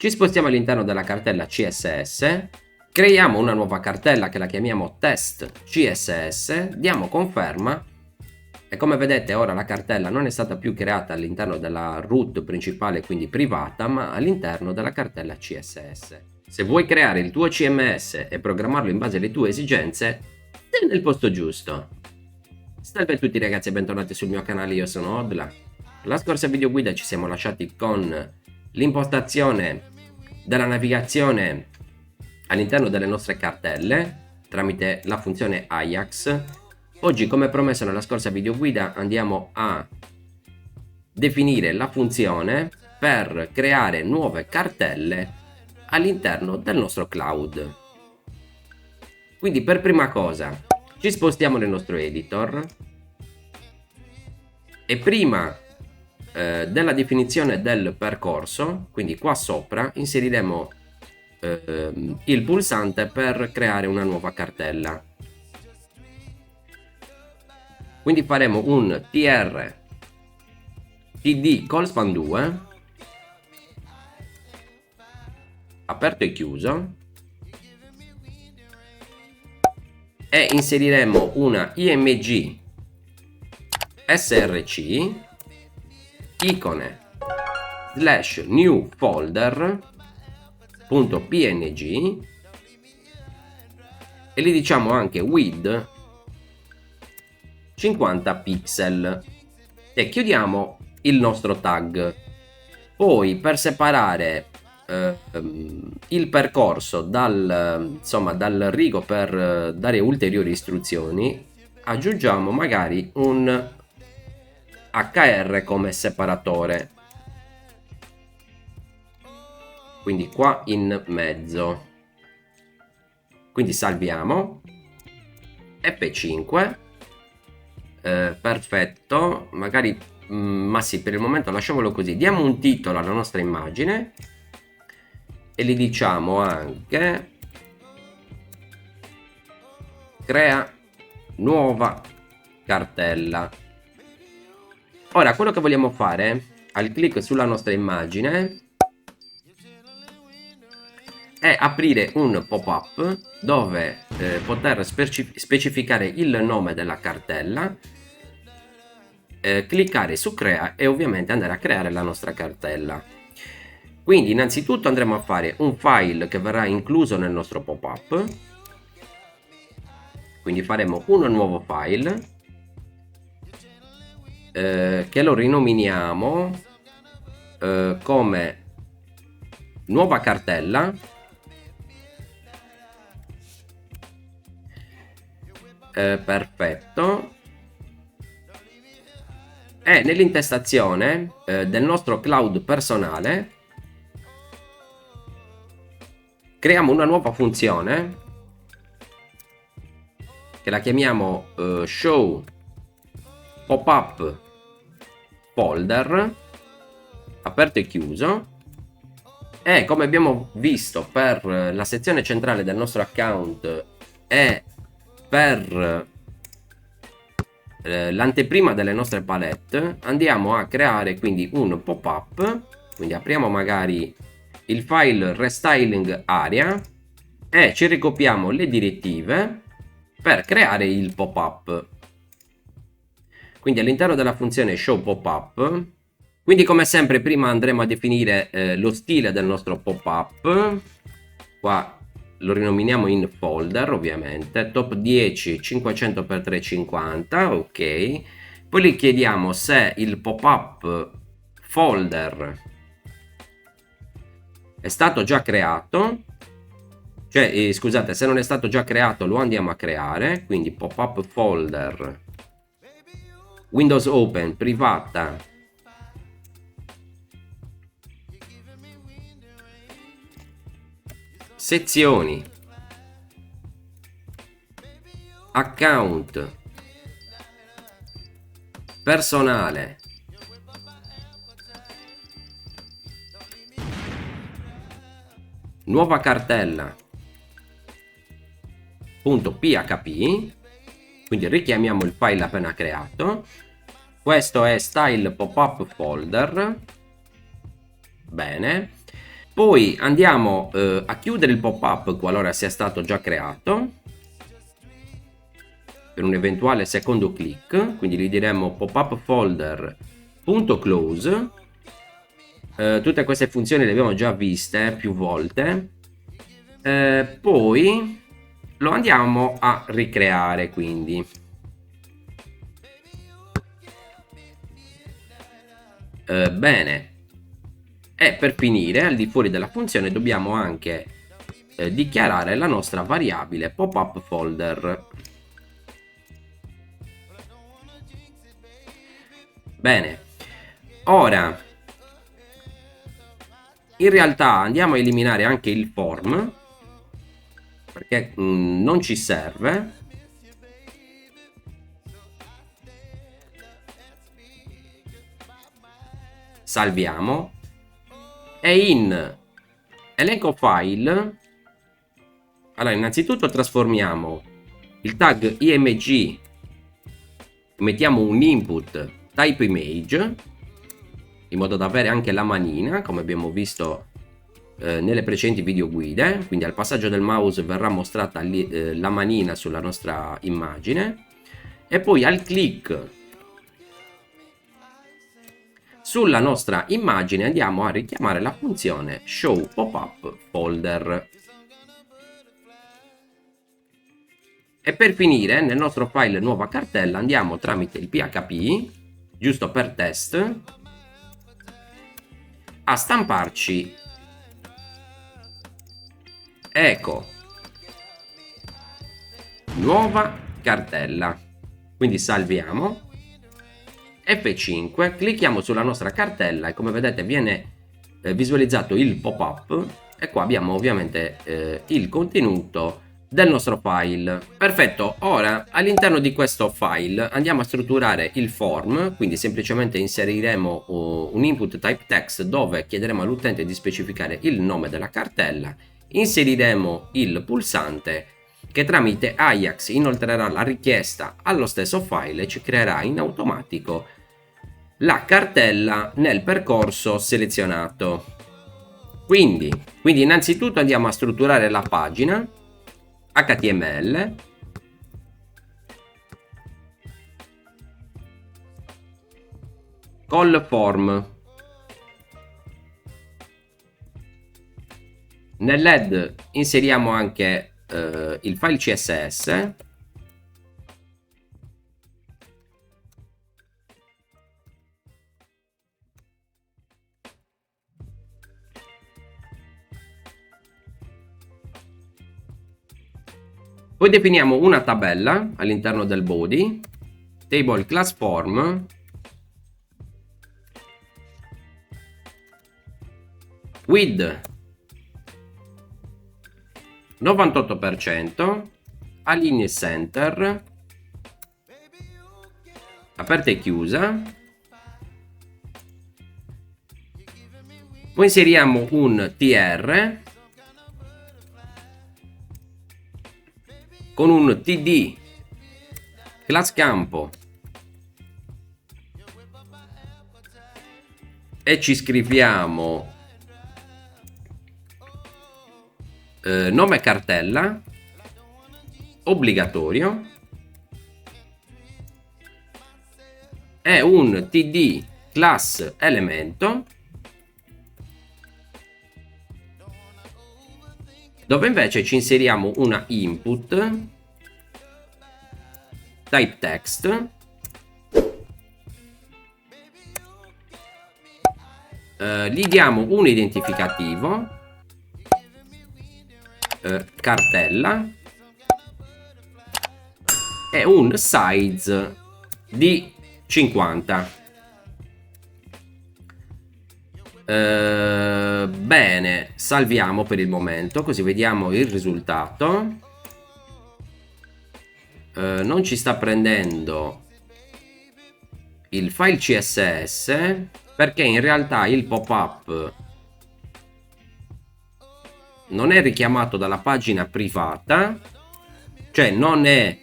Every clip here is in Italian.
Ci spostiamo all'interno della cartella CSS, creiamo una nuova cartella che la chiamiamo test CSS, diamo conferma e come vedete ora la cartella non è stata più creata all'interno della root principale, quindi privata, ma all'interno della cartella CSS. Se vuoi creare il tuo CMS e programmarlo in base alle tue esigenze, sei nel posto giusto. Salve a tutti ragazzi e bentornati sul mio canale, io sono Odla. La scorsa videoguida ci siamo lasciati con l'impostazione della navigazione all'interno delle nostre cartelle tramite la funzione Ajax. Oggi, come promesso nella scorsa videoguida, andiamo a definire la funzione per creare nuove cartelle all'interno del nostro cloud. Quindi per prima cosa ci spostiamo nel nostro editor e prima della definizione del percorso, quindi qua sopra, inseriremo il pulsante per creare una nuova cartella. Quindi faremo un tr td colspan 2 aperto e chiuso e inseriremo una img src icone slash new folder .png e gli diciamo anche width 50 pixel e chiudiamo il nostro tag. Poi per separare il percorso dal rigo per dare ulteriori istruzioni aggiungiamo magari un hr come separatore, quindi qua in mezzo. Quindi salviamo F5. Perfetto, magari ma sì, per il momento lasciamolo così. Diamo un titolo alla nostra immagine e gli diciamo anche crea nuova cartella. Ora quello che vogliamo fare al clic sulla nostra immagine è aprire un pop-up dove poter specificare il nome della cartella, cliccare su crea e ovviamente andare a creare la nostra cartella. Quindi innanzitutto andremo a fare un file che verrà incluso nel nostro pop-up, quindi faremo un nuovo file che lo rinominiamo come nuova cartella. Perfetto. E nell'intestazione del nostro cloud personale creiamo una nuova funzione che la chiamiamo show pop-up folder aperto e chiuso e come abbiamo visto per la sezione centrale del nostro account e per l'anteprima delle nostre palette andiamo a creare quindi un pop-up, quindi apriamo magari il file restyling area e ci ricopiamo le direttive per creare il pop-up. Quindi all'interno della funzione show pop-up, quindi come sempre prima andremo a definire lo stile del nostro pop-up. Qua lo rinominiamo in folder, ovviamente top 10 500x350, ok. Poi gli chiediamo se il pop-up folder è stato già creato, cioè scusate, se non è stato già creato lo andiamo a creare, quindi pop-up folder Windows Open privata sezioni account personale nuova cartella .php, quindi richiamiamo il file appena creato. Questo è style pop-up folder, bene. Poi andiamo a chiudere il pop-up qualora sia stato già creato per un eventuale secondo click, quindi gli diremo pop-up folder.close. Tutte queste funzioni le abbiamo già viste più volte. Poi lo andiamo a ricreare, quindi bene. E per finire, al di fuori della funzione dobbiamo anche dichiarare la nostra variabile pop-up folder. Bene, ora in realtà andiamo a eliminare anche il form perché non ci serve. Salviamo e in elenco file, allora innanzitutto trasformiamo il tag img, mettiamo un input type image in modo da avere anche la manina come abbiamo visto nelle precedenti video guide, quindi al passaggio del mouse verrà mostrata la manina sulla nostra immagine, e poi al click sulla nostra immagine andiamo a richiamare la funzione show pop-up folder. E per finire nel nostro file nuova cartella andiamo tramite il PHP, giusto per test, a stamparci ecco nuova cartella. Quindi salviamo, F5, clicchiamo sulla nostra cartella e come vedete viene visualizzato il pop-up e qua abbiamo ovviamente il contenuto del nostro file. Perfetto, ora all'interno di questo file andiamo a strutturare il form, quindi semplicemente inseriremo un input type text dove chiederemo all'utente di specificare il nome della cartella, inseriremo il pulsante che tramite Ajax inoltrerà la richiesta allo stesso file e ci creerà in automatico la cartella nel percorso selezionato. Quindi innanzitutto andiamo a strutturare la pagina HTML, call form, nell'head inseriamo anche il file CSS, poi definiamo una tabella all'interno del body, table class form, width 98%, align center, aperta e chiusa, poi inseriamo un tr con un td class campo e ci scriviamo nome cartella obbligatorio e un td class elemento dove invece ci inseriamo una input type text, gli diamo un identificativo, cartella e un size di 50. Bene, salviamo per il momento così vediamo il risultato. Non ci sta prendendo il file CSS perché in realtà il pop-up non è richiamato dalla pagina privata, cioè non è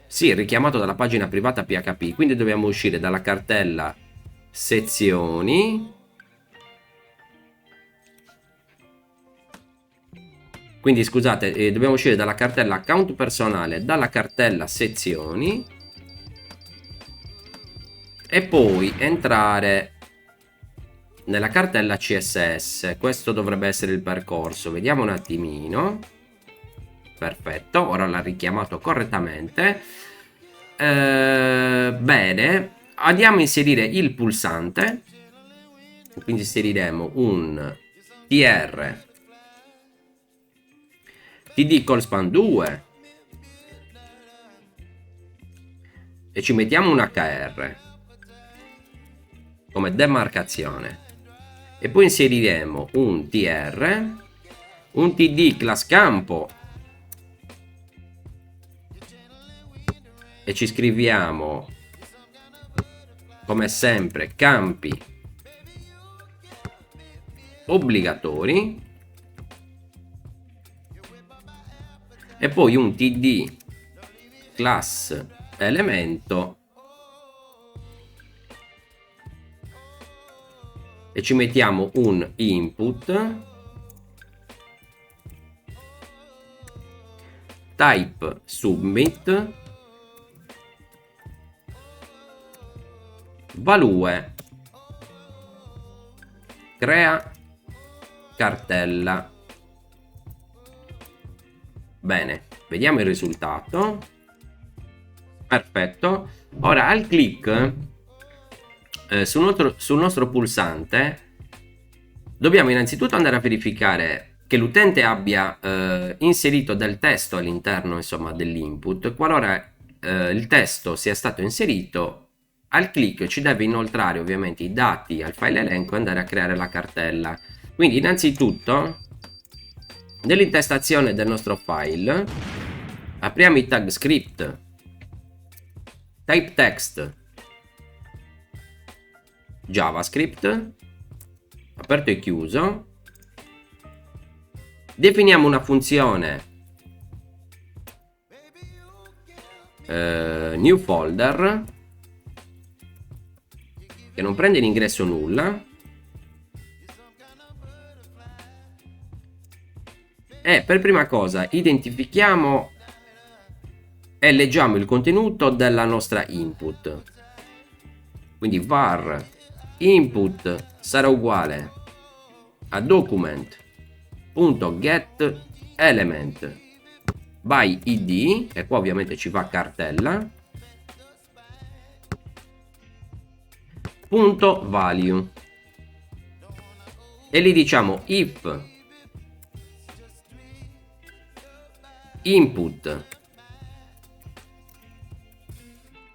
sì, richiamato dalla pagina privata PHP, quindi dobbiamo uscire dalla cartella sezioni quindi scusate, dobbiamo uscire dalla cartella account personale, dalla cartella sezioni e poi entrare nella cartella CSS. Questo dovrebbe essere il percorso, vediamo un attimino. Perfetto, ora l'ha richiamato correttamente. Bene, andiamo a inserire il pulsante, quindi inseriremo un tr td colspan 2 e ci mettiamo un hr come demarcazione e poi inseriremo un tr, un td class campo e ci scriviamo come sempre campi obbligatori e poi un td class elemento e ci mettiamo un input type submit value crea cartella. Bene, vediamo il risultato. Perfetto. Ora al click sul nostro pulsante dobbiamo innanzitutto andare a verificare che l'utente abbia inserito del testo all'interno, insomma, dell'input. Qualora il testo sia stato inserito, al click ci deve inoltrare ovviamente i dati al file elenco e andare a creare la cartella. Quindi innanzitutto nell'intestazione del nostro file apriamo i tag script, type text, JavaScript, aperto e chiuso, definiamo una funzione new folder che non prende l'ingresso nulla e per prima cosa identifichiamo e leggiamo il contenuto della nostra input. Quindi var input sarà uguale a document.get element by id e qua ovviamente ci va cartella punto value e gli diciamo if input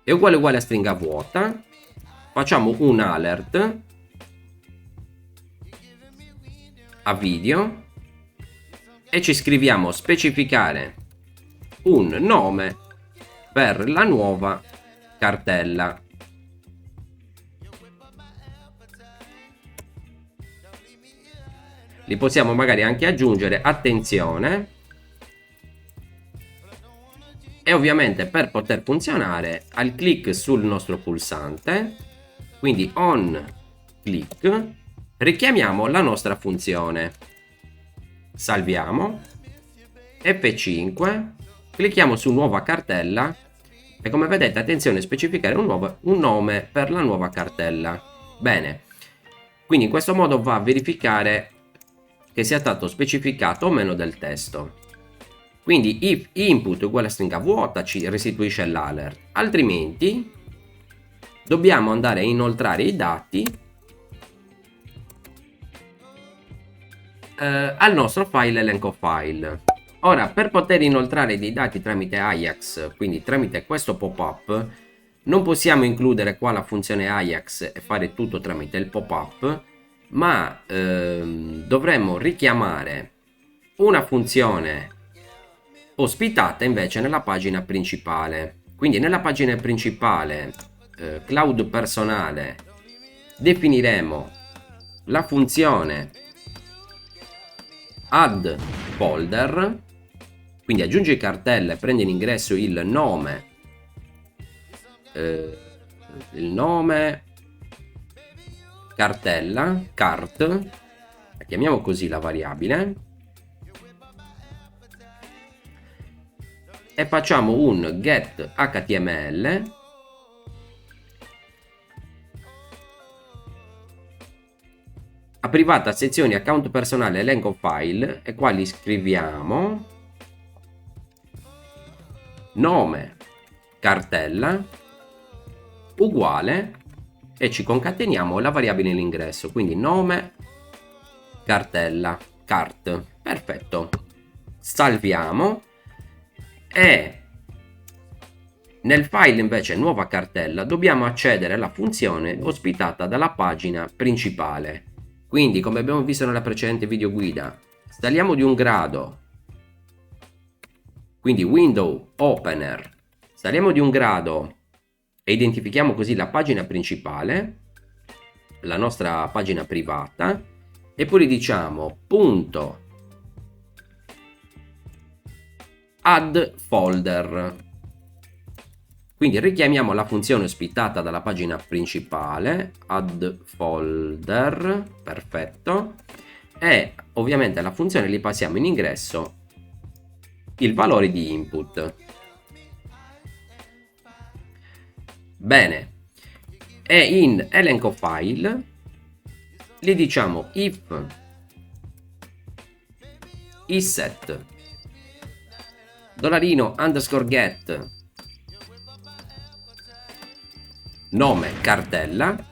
è uguale a stringa vuota, facciamo un alert a video e ci scriviamo specificare un nome per la nuova cartella. Li possiamo magari anche aggiungere attenzione e ovviamente per poter funzionare al click sul nostro pulsante, quindi on click, richiamiamo la nostra funzione, salviamo, F5, clicchiamo su nuova cartella e come vedete attenzione a specificare un nome per la nuova cartella. Bene, quindi in questo modo va a verificare che sia stato specificato o meno del testo. Quindi if input uguale a stringa vuota ci restituisce l'alert, altrimenti dobbiamo andare a inoltrare i dati al nostro file elenco file. Ora per poter inoltrare dei dati tramite Ajax, quindi tramite questo pop-up, non possiamo includere qua la funzione Ajax e fare tutto tramite il pop-up, ma dovremmo richiamare una funzione ospitata invece nella pagina principale. Quindi nella pagina principale cloud personale definiremo la funzione add folder, quindi aggiungi cartella e prendi in ingresso il nome cartella, cart, chiamiamo così la variabile, e facciamo un get HTML a privata sezioni account personale elenco file, e qua gli scriviamo nome cartella uguale, e ci concateniamo la variabile nell'ingresso, quindi nome cartella cart. Perfetto, salviamo, e nel file invece nuova cartella dobbiamo accedere alla funzione ospitata dalla pagina principale. Quindi, come abbiamo visto nella precedente video guida, installiamo di un grado, quindi window opener, installiamo di un grado e identifichiamo così la pagina principale, la nostra pagina privata, e poi diciamo punto add folder. Quindi richiamiamo la funzione ospitata dalla pagina principale, add folder, perfetto, e ovviamente alla funzione gli passiamo in ingresso il valore di input. Bene, e in elenco file gli diciamo if isset $_get nome cartella,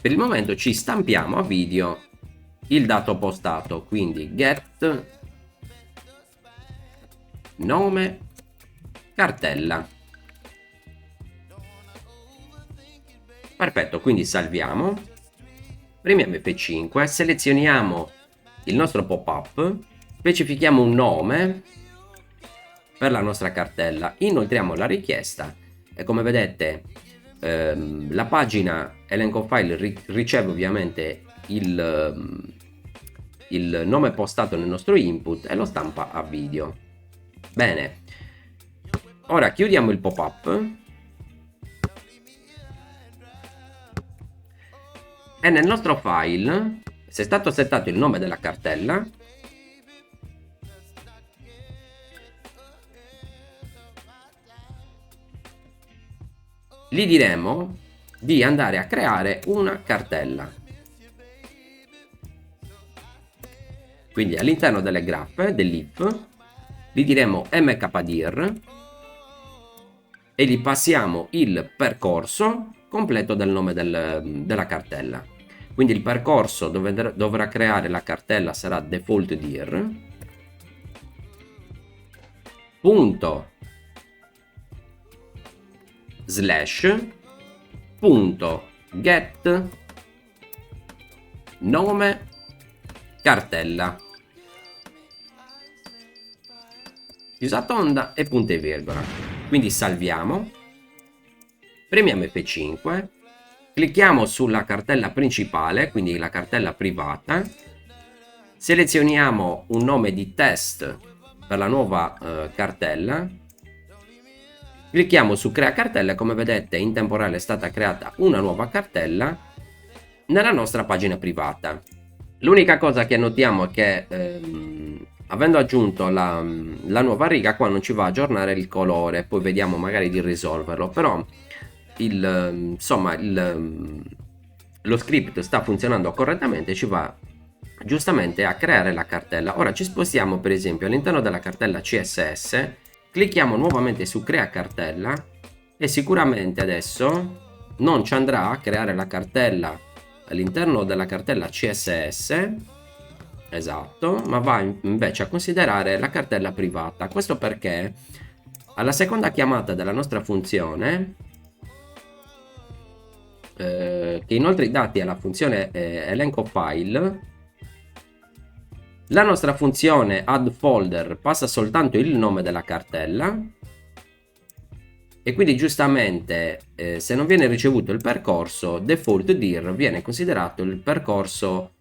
per il momento ci stampiamo a video il dato postato, quindi get nome cartella. Perfetto, quindi salviamo, premiamo F5, selezioniamo il nostro pop-up, specifichiamo un nome per la nostra cartella, inoltriamo la richiesta e come vedete la pagina elenco file riceve ovviamente il nome postato nel nostro input e lo stampa a video. Bene, ora chiudiamo il pop-up e nel nostro file, se è stato settato il nome della cartella, gli diremo di andare a creare una cartella. Quindi all'interno delle graffe dell'if gli diremo mkdir e gli passiamo il percorso completo del nome della cartella. Quindi il percorso dove dovrà creare la cartella sarà default dir punto slash punto get nome cartella, chiusa tonda e punto e virgola. Quindi salviamo, premiamo F5, clicchiamo sulla cartella principale, quindi la cartella privata, selezioniamo un nome di test per la nuova cartella, clicchiamo su crea cartella e come vedete in tempo reale è stata creata una nuova cartella nella nostra pagina privata. L'unica cosa che notiamo è che avendo aggiunto la nuova riga qua non ci va a aggiornare il colore, poi vediamo magari di risolverlo, però lo script sta funzionando correttamente, ci va giustamente a creare la cartella. Ora ci spostiamo per esempio all'interno della cartella CSS, clicchiamo nuovamente su crea cartella e sicuramente adesso non ci andrà a creare la cartella all'interno della cartella CSS, esatto, ma va invece a considerare la cartella privata. Questo perché alla seconda chiamata della nostra funzione che inoltre i dati alla funzione elenco file, la nostra funzione add folder passa soltanto il nome della cartella e quindi giustamente se non viene ricevuto il percorso default dir viene considerato il percorso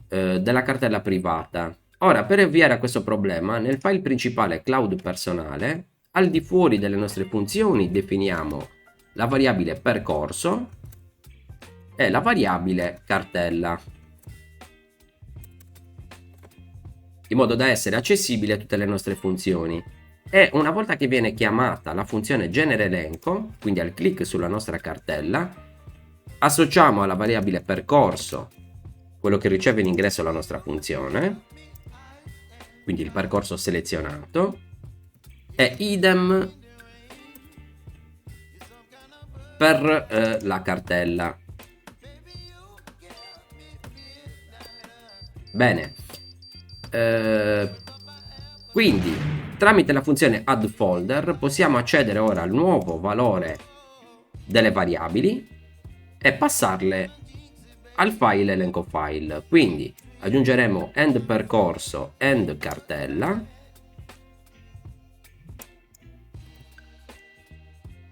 della cartella privata. Ora, per ovviare a questo problema, nel file principale cloud personale, al di fuori delle nostre funzioni definiamo la variabile percorso e la variabile cartella. in modo da essere accessibile a tutte le nostre funzioni. E una volta che viene chiamata la funzione genera elenco, quindi al clic sulla nostra cartella, associamo alla variabile percorso quello che riceve in ingresso la nostra funzione, quindi il percorso selezionato, e idem per la cartella. Bene, quindi tramite la funzione add folder possiamo accedere ora al nuovo valore delle variabili e passarle al file elenco file. Quindi aggiungeremo end percorso end cartella,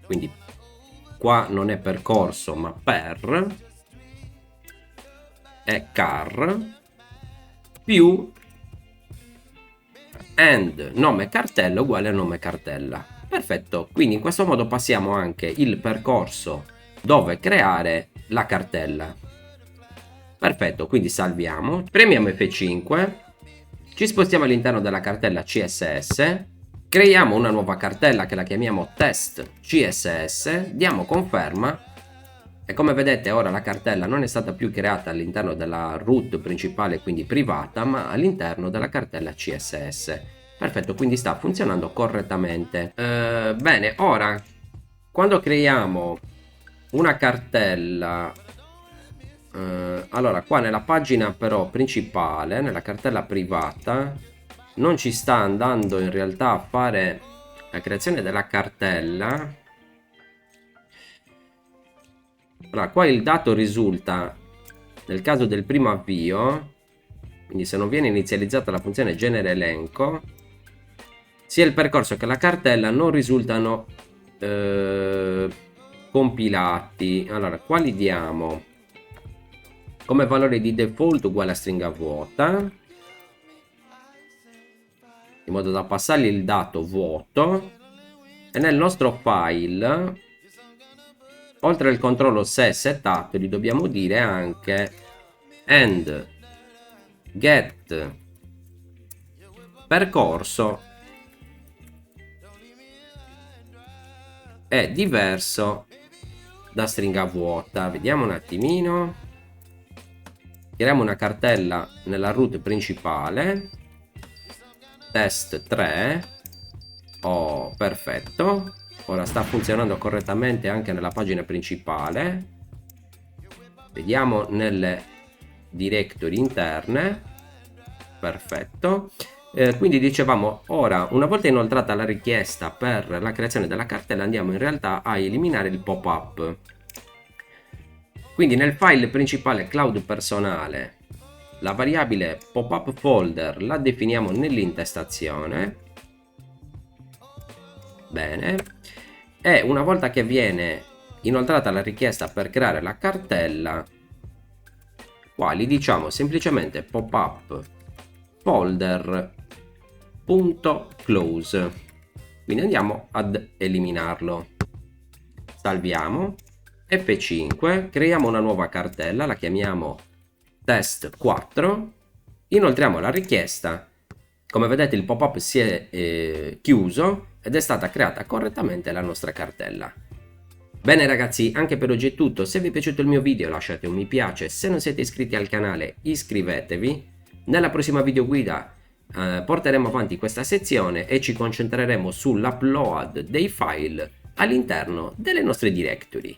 quindi qua non è percorso ma per, è car più end nome cartella uguale a nome cartella. Perfetto, quindi in questo modo passiamo anche il percorso dove creare la cartella. Perfetto, quindi salviamo, premiamo F5, ci spostiamo all'interno della cartella CSS, creiamo una nuova cartella che la chiamiamo test CSS, diamo conferma e come vedete ora la cartella non è stata più creata all'interno della root principale, quindi privata, ma all'interno della cartella CSS. Perfetto, quindi sta funzionando correttamente. Bene, ora quando creiamo una cartella, allora qua nella pagina però principale, nella cartella privata, non ci sta andando in realtà a fare la creazione della cartella. Allora, qua il dato risulta nel caso del primo avvio, quindi se non viene inizializzata la funzione genera elenco, sia il percorso che la cartella non risultano compilati. Allora, qua li diamo come valore di default uguale a stringa vuota, in modo da passargli il dato vuoto, e nel nostro file, oltre al controllo se settato, gli dobbiamo dire anche end get percorso è diverso da stringa vuota. Vediamo un attimino, creiamo una cartella nella root principale, test 3. Oh, perfetto, ora sta funzionando correttamente anche nella pagina principale. Vediamo nelle directory interne. Perfetto. Quindi dicevamo, ora una volta inoltrata la richiesta per la creazione della cartella, andiamo in realtà a eliminare il pop-up. Quindi nel file principale cloud personale la variabile pop-up folder la definiamo nell'intestazione. Bene, e una volta che viene inoltrata la richiesta per creare la cartella, qua gli diciamo semplicemente pop-up folder.close, quindi andiamo ad eliminarlo. Salviamo, F5, creiamo una nuova cartella, la chiamiamo test 4, inoltriamo la richiesta. Come vedete il pop-up si è chiuso ed è stata creata correttamente la nostra cartella. Bene ragazzi, anche per oggi è tutto. Se vi è piaciuto il mio video lasciate un mi piace, se non siete iscritti al canale iscrivetevi. Nella prossima video guida porteremo avanti questa sezione e ci concentreremo sull'upload dei file all'interno delle nostre directory.